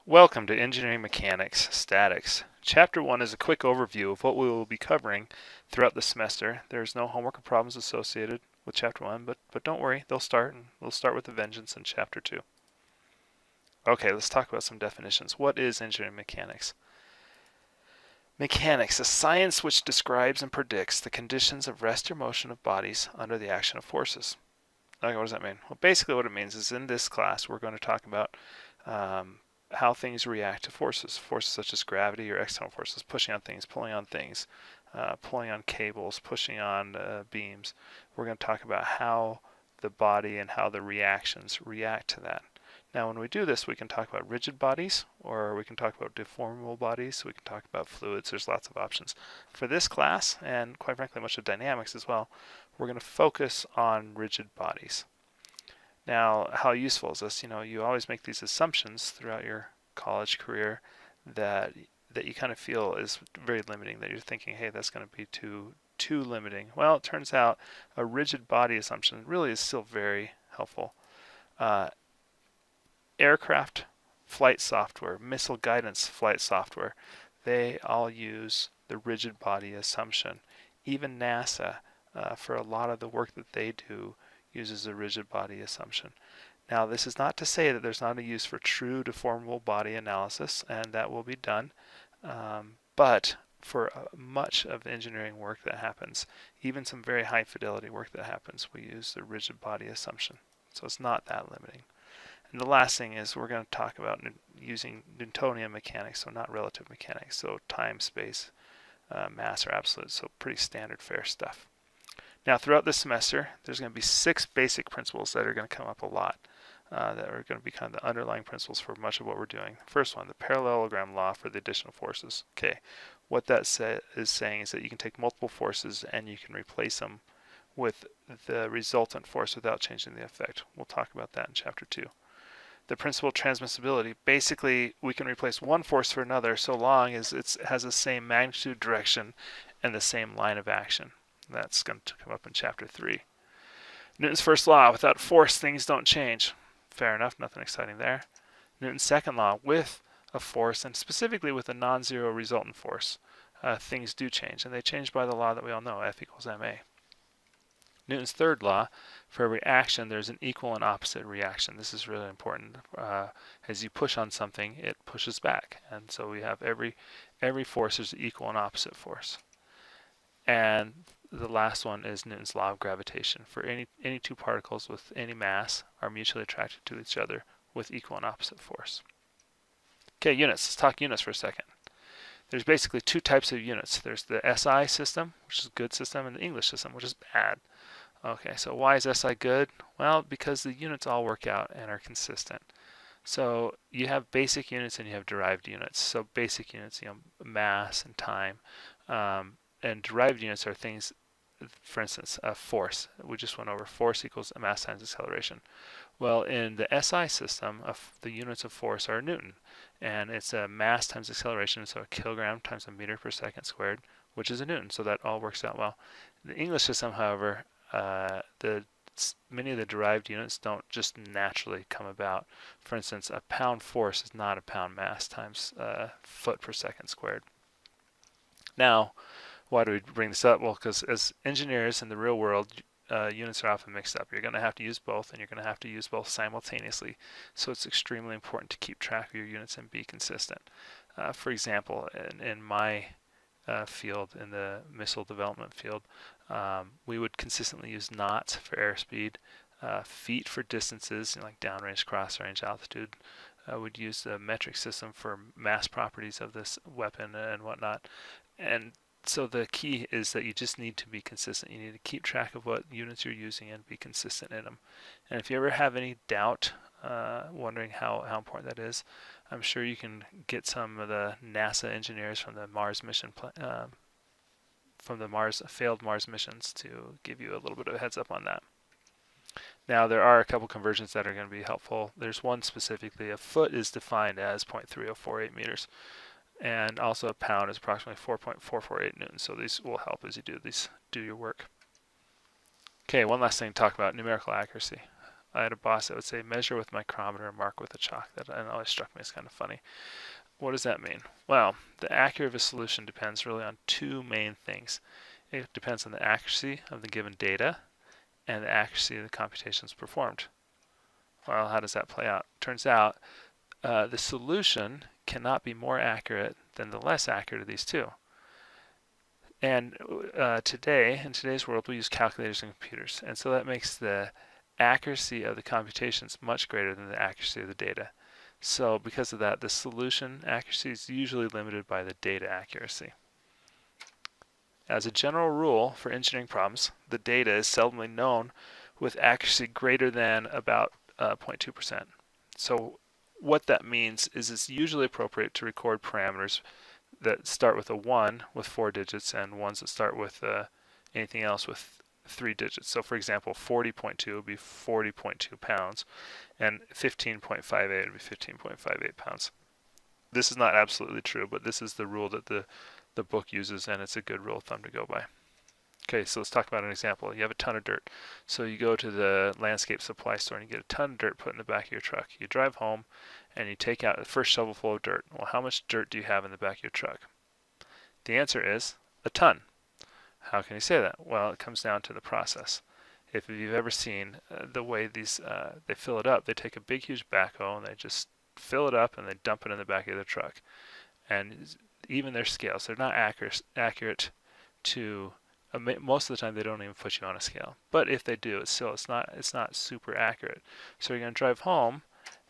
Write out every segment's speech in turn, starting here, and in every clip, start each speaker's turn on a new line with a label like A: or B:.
A: Welcome to Engineering Mechanics Statics. Chapter 1 is a quick overview of what we will be covering throughout the semester. There's no homework or problems associated with Chapter 1, but don't worry, they'll start with a vengeance in Chapter 2. Okay, let's talk about some definitions. What is engineering mechanics? Mechanics, a science which describes and predicts the conditions of rest or motion of bodies under the action of forces. Okay, what does that mean? Well, basically what it means is in this class we're going to talk about how things react to forces such as gravity or external forces, pushing on things, pulling on cables, pushing on beams. We're going to talk about how the body and how the reactions react to that. Now when we do this, we can talk about rigid bodies, or we can talk about deformable bodies, we can talk about fluids. There's lots of options. For this class, and quite frankly much of dynamics as well, we're going to focus on rigid bodies. Now, how useful is this? You always make these assumptions throughout your college career that you kind of feel is very limiting, that you're thinking, hey, that's going to be too limiting. Well, it turns out a rigid body assumption really is still very helpful. Aircraft flight software, missile guidance flight software, they all use the rigid body assumption. Even NASA, for a lot of the work that they do, uses a rigid body assumption. Now, this is not to say that there's not a use for true deformable body analysis, and that will be done. But for much of engineering work that happens, even some very high fidelity work that happens, we use the rigid body assumption. So it's not that limiting. And the last thing is we're going to talk about using Newtonian mechanics, so not relative mechanics, so time, space, mass, or absolute, so pretty standard fare stuff. Now, throughout this semester, there's going to be 6 basic principles that are going to come up a lot, that are going to be kind of the underlying principles for much of what we're doing. First one, the parallelogram law for the addition of forces. Okay, what that is saying is that you can take multiple forces and you can replace them with the resultant force without changing the effect. We'll talk about that in Chapter 2. The principle of transmissibility, basically we can replace one force for another so long as it has the same magnitude, direction, and the same line of action. That's going to come up in Chapter 3. Newton's first law, without force, things don't change. Fair enough, nothing exciting there. Newton's second law, with a force, and specifically with a non-zero resultant force, things do change, and they change by the law that we all know, F equals ma. Newton's third law, for every action, there's an equal and opposite reaction. This is really important. As you push on something, it pushes back, and so we have every force is an equal and opposite force. And the last one is Newton's law of gravitation. For any two particles with any mass are mutually attracted to each other with equal and opposite force. Okay, units. Let's talk units for a second. There's basically 2 types of units. There's the SI system, which is a good system, and the English system, which is bad. Okay, so why is SI good? Well, because the units all work out and are consistent. So you have basic units and you have derived units. So basic units, mass and time. And derived units are things, for instance, a force. We just went over force equals mass times acceleration. Well, in the SI system, the units of force are Newton, and it's a mass times acceleration, so a kilogram times a meter per second squared, which is a Newton, so that all works out well. In the English system, however, many of the derived units don't just naturally come about. For instance, a pound force is not a pound mass times foot per second squared. Now, why do we bring this up? Well, because as engineers in the real world, units are often mixed up. You're going to have to use both, and you're going to have to use both simultaneously. So it's extremely important to keep track of your units and be consistent. For example, in my field, in the missile development field, we would consistently use knots for airspeed, feet for distances, like downrange, cross-range, altitude. We'd use the metric system for mass properties of this weapon and whatnot. And so the key is that you just need to be consistent. You need to keep track of what units you're using and be consistent in them. And if you ever have any doubt, wondering how important that is, I'm sure you can get some of the NASA engineers from the Mars mission, from the failed Mars missions, to give you a little bit of a heads up on that. Now there are a couple conversions that are going to be helpful. There's one specifically. A foot is defined as 0.3048 meters. And also a pound is approximately 4.448 newtons. So these will help as you do your work. Okay, one last thing to talk about, numerical accuracy. I had a boss that would say measure with micrometer and mark with a chalk. That always struck me as kind of funny. What does that mean? Well, the accuracy of a solution depends really on two main things. It depends on the accuracy of the given data and the accuracy of the computations performed. Well, how does that play out? Turns out the solution cannot be more accurate than the less accurate of these two. And in today's world, we use calculators and computers, and so that makes the accuracy of the computations much greater than the accuracy of the data. So because of that, the solution accuracy is usually limited by the data accuracy. As a general rule for engineering problems, the data is seldomly known with accuracy greater than about 0.2%. So what that means is it's usually appropriate to record parameters that start with a 1 with 4 digits and ones that start with anything else with 3 digits. So for example, 40.2 would be 40.2 pounds and 15.58 would be 15.58 pounds. This is not absolutely true, but this is the rule that the book uses, and it's a good rule of thumb to go by. Okay, so let's talk about an example. You have a ton of dirt. So you go to the landscape supply store and you get a ton of dirt put in the back of your truck. You drive home and you take out the first shovelful of dirt. Well, how much dirt do you have in the back of your truck? The answer is a ton. How can you say that? Well, it comes down to the process. If you've ever seen the way these they fill it up, they take a big huge backhoe and they just fill it up and they dump it in the back of the truck. And even their scales, they're not accurate to most of the time. They don't even put you on a scale, but if they do, it's not super accurate. So you're going to drive home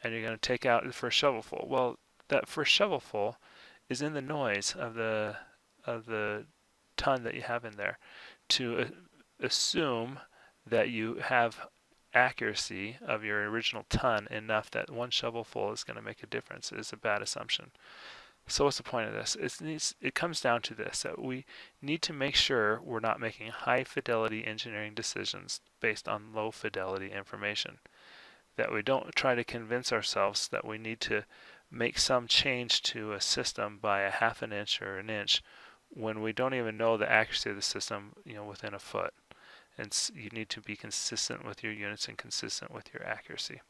A: and you're going to take out the first shovelful. Well, that first shovelful is in the noise of the ton that you have in there. To assume that you have accuracy of your original ton enough that one shovelful is going to make a difference is a bad assumption. So what's the point of this? It comes down to this, that we need to make sure we're not making high fidelity engineering decisions based on low fidelity information. That we don't try to convince ourselves that we need to make some change to a system by a half an inch or an inch when we don't even know the accuracy of the system, within a foot. And you need to be consistent with your units and consistent with your accuracy.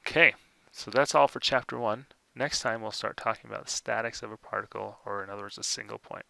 A: Okay, so that's all for chapter 1. Next time we'll start talking about the statics of a particle, or in other words, a single point.